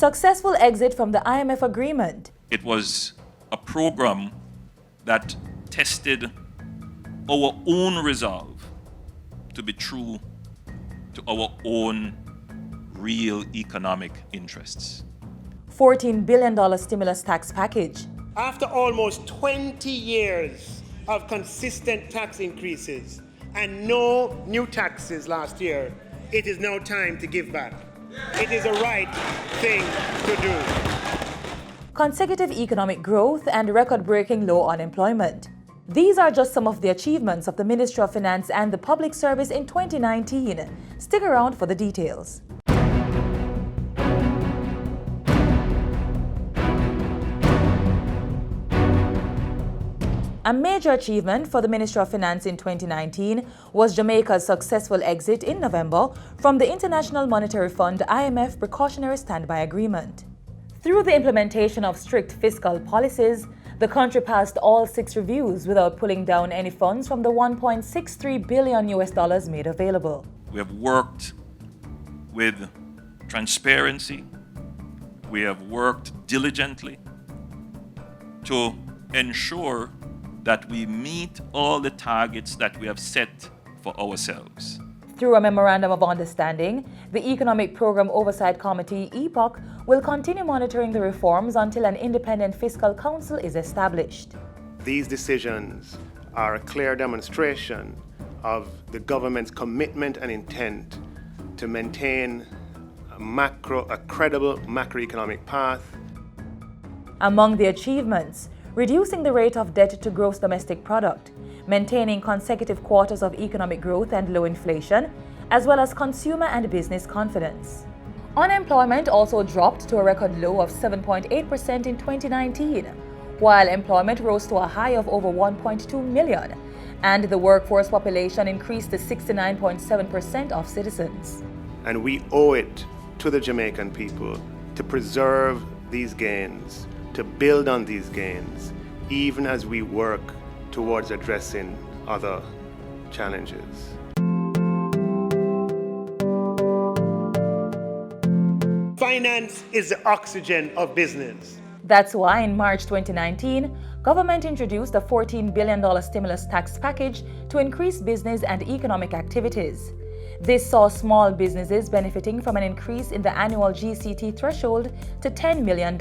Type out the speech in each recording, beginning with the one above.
Successful exit from the IMF agreement. It was a program that tested our own resolve to be true to our own real economic interests. $14 billion stimulus tax package. After almost 20 years of consistent tax increases and no new taxes last year, it is now time to give back. It is the right thing to do. Consecutive economic growth and record-breaking low unemployment. These are just some of the achievements of the Ministry of Finance and the Public Service in 2019. Stick around for the details. A major achievement for the Ministry of Finance in 2019 was Jamaica's successful exit in November from the International Monetary Fund IMF Precautionary Standby Agreement. Through the implementation of strict fiscal policies, the country passed all 6 reviews without pulling down any funds from the $1.63 billion made available. We have worked with transparency. We have worked diligently to ensure that we meet all the targets that we have set for ourselves. Through a Memorandum of Understanding, the Economic Program Oversight Committee, EPOC, will continue monitoring the reforms until an independent fiscal council is established. These decisions are a clear demonstration of the government's commitment and intent to maintain a credible macroeconomic path. Among the achievements, reducing the rate of debt to gross domestic product, maintaining consecutive quarters of economic growth and low inflation, as well as consumer and business confidence. Unemployment also dropped to a record low of 7.8% in 2019, while employment rose to a high of over 1.2 million, and the workforce population increased to 69.7% of citizens. And we owe it to the Jamaican people to preserve these gains, to build on these gains, even as we work towards addressing other challenges. Finance is the oxygen of business. That's why in March 2019, government introduced a $14 billion stimulus tax package to increase business and economic activities. This saw small businesses benefiting from an increase in the annual GCT threshold to $10 million.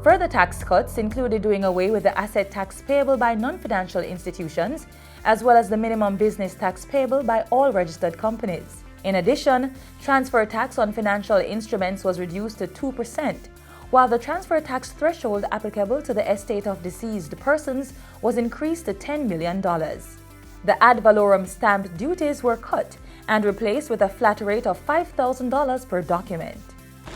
Further tax cuts included doing away with the asset tax payable by non-financial institutions, as well as the minimum business tax payable by all registered companies. In addition, transfer tax on financial instruments was reduced to 2%, while the transfer tax threshold applicable to the estate of deceased persons was increased to $10 million. The ad valorem stamp duties were cut and replaced with a flat rate of $5,000 per document.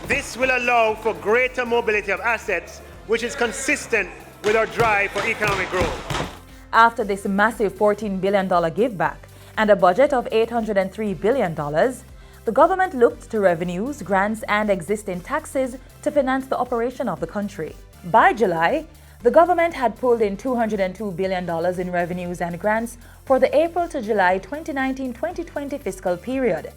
This will allow for greater mobility of assets, which is consistent with our drive for economic growth. After this massive $14 billion giveback and a budget of $803 billion, the government looked to revenues, grants, and existing taxes to finance the operation of the country. By July, the government had pulled in $202 billion in revenues and grants for the April to July 2019-2020 fiscal period.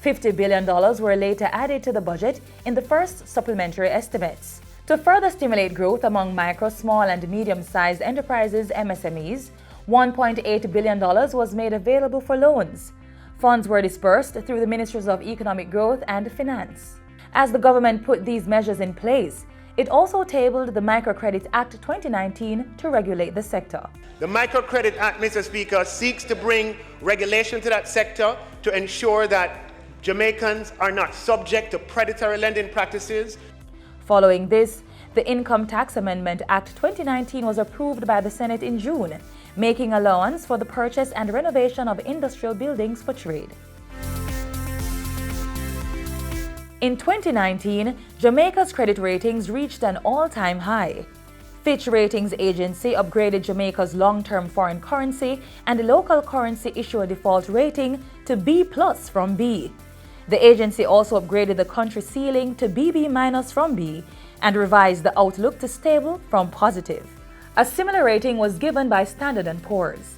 $50 billion were later added to the budget in the first supplementary estimates. To further stimulate growth among micro, small, and medium-sized enterprises (MSMEs), $1.8 billion was made available for loans. Funds were dispersed through the Ministries of Economic Growth and Finance. As the government put these measures in place, it also tabled the Microcredit Act 2019 to regulate the sector. The Microcredit Act, Mr. Speaker, seeks to bring regulation to that sector to ensure that Jamaicans are not subject to predatory lending practices. Following this, the Income Tax Amendment Act 2019 was approved by the Senate in June, making allowance for the purchase and renovation of industrial buildings for trade. In 2019, Jamaica's credit ratings reached an all-time high. Fitch Ratings Agency upgraded Jamaica's long-term foreign currency and local currency issuer default rating to B+ from B. The agency also upgraded the country ceiling to BB- from B and revised the outlook to stable from positive. A similar rating was given by Standard & Poor's.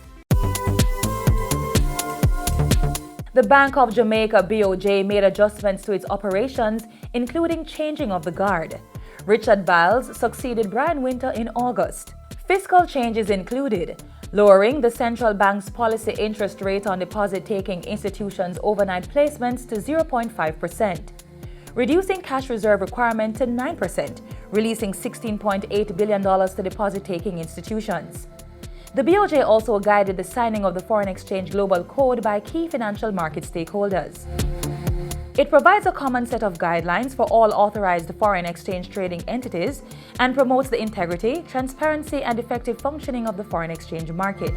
The Bank of Jamaica (BOJ) made adjustments to its operations, including changing of the guard. Richard Biles succeeded Brian Winter in August. Fiscal changes included lowering the central bank's policy interest rate on deposit-taking institutions' overnight placements to 0.5%, reducing cash reserve requirement to 9%, releasing $16.8 billion to deposit-taking institutions. The BOJ also guided the signing of the Foreign Exchange Global Code by key financial market stakeholders. It provides a common set of guidelines for all authorized foreign exchange trading entities and promotes the integrity, transparency, and effective functioning of the foreign exchange market.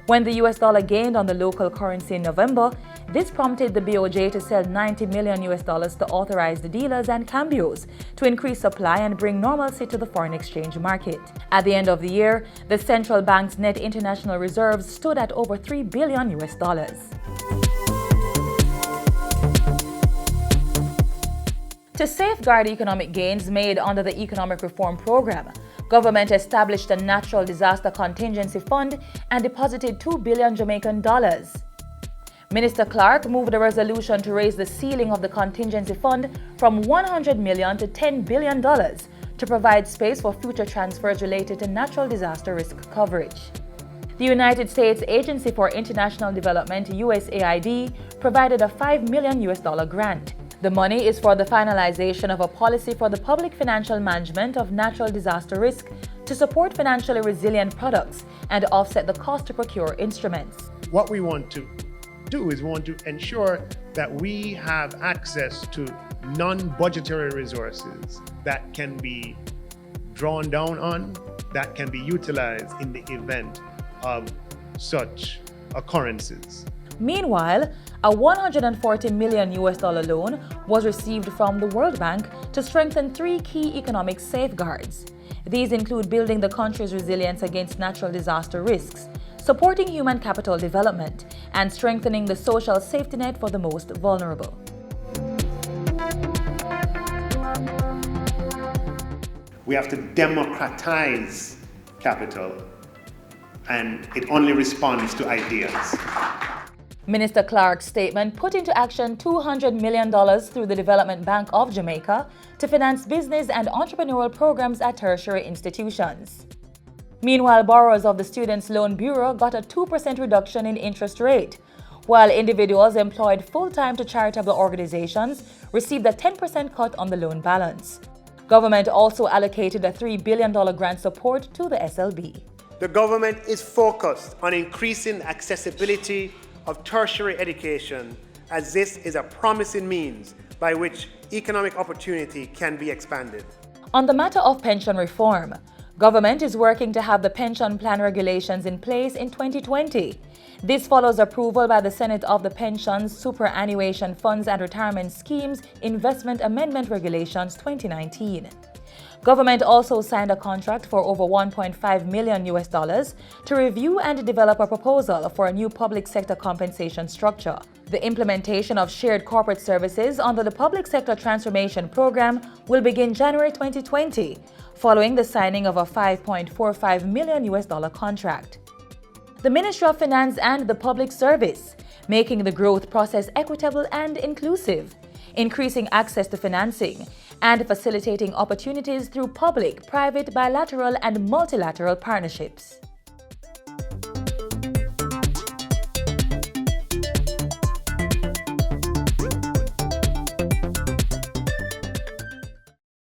When the US dollar gained on the local currency in November, this prompted the BOJ to sell $90 million to authorized dealers and cambios to increase supply and bring normalcy to the foreign exchange market. At the end of the year, the central bank's net international reserves stood at over $3 billion. To safeguard economic gains made under the Economic Reform Program, government established a Natural Disaster Contingency Fund and deposited $2 billion Jamaican dollars. Minister Clark moved a resolution to raise the ceiling of the contingency fund from $100 million to $10 billion to provide space for future transfers related to natural disaster risk coverage. The United States Agency for International Development (USAID) provided a $5 million grant. The money is for the finalization of a policy for the public financial management of natural disaster risk to support financially resilient products and offset the cost to procure instruments. What we want to do is we want to ensure that we have access to non-budgetary resources that can be drawn down on, that can be utilized in the event of such occurrences. Meanwhile, a $140 million loan was received from the World Bank to strengthen three key economic safeguards. These include building the country's resilience against natural disaster risks, supporting human capital development, and strengthening the social safety net for the most vulnerable. We have to democratize capital, and it only responds to ideas. Minister Clark's statement put into action $200 million through the Development Bank of Jamaica to finance business and entrepreneurial programs at tertiary institutions. Meanwhile, borrowers of the Students' Loan Bureau got a 2% reduction in interest rate, while individuals employed full-time to charitable organizations received a 10% cut on the loan balance. Government also allocated a $3 billion grant support to the SLB. The government is focused on increasing accessibility of tertiary education, as this is a promising means by which economic opportunity can be expanded. On the matter of pension reform, government is working to have the pension plan regulations in place in 2020. This follows approval by the Senate of the Pensions, Superannuation Funds and Retirement Schemes Investment Amendment Regulations 2019. Government also signed a contract for over $1.5 million to review and develop a proposal for a new public sector compensation structure. The implementation of shared corporate services under the Public Sector Transformation Program will begin January 2020, following the signing of a $5.45 million contract. The Ministry of Finance and the Public Service, making the growth process equitable and inclusive, increasing access to financing, and facilitating opportunities through public, private, bilateral, and multilateral partnerships.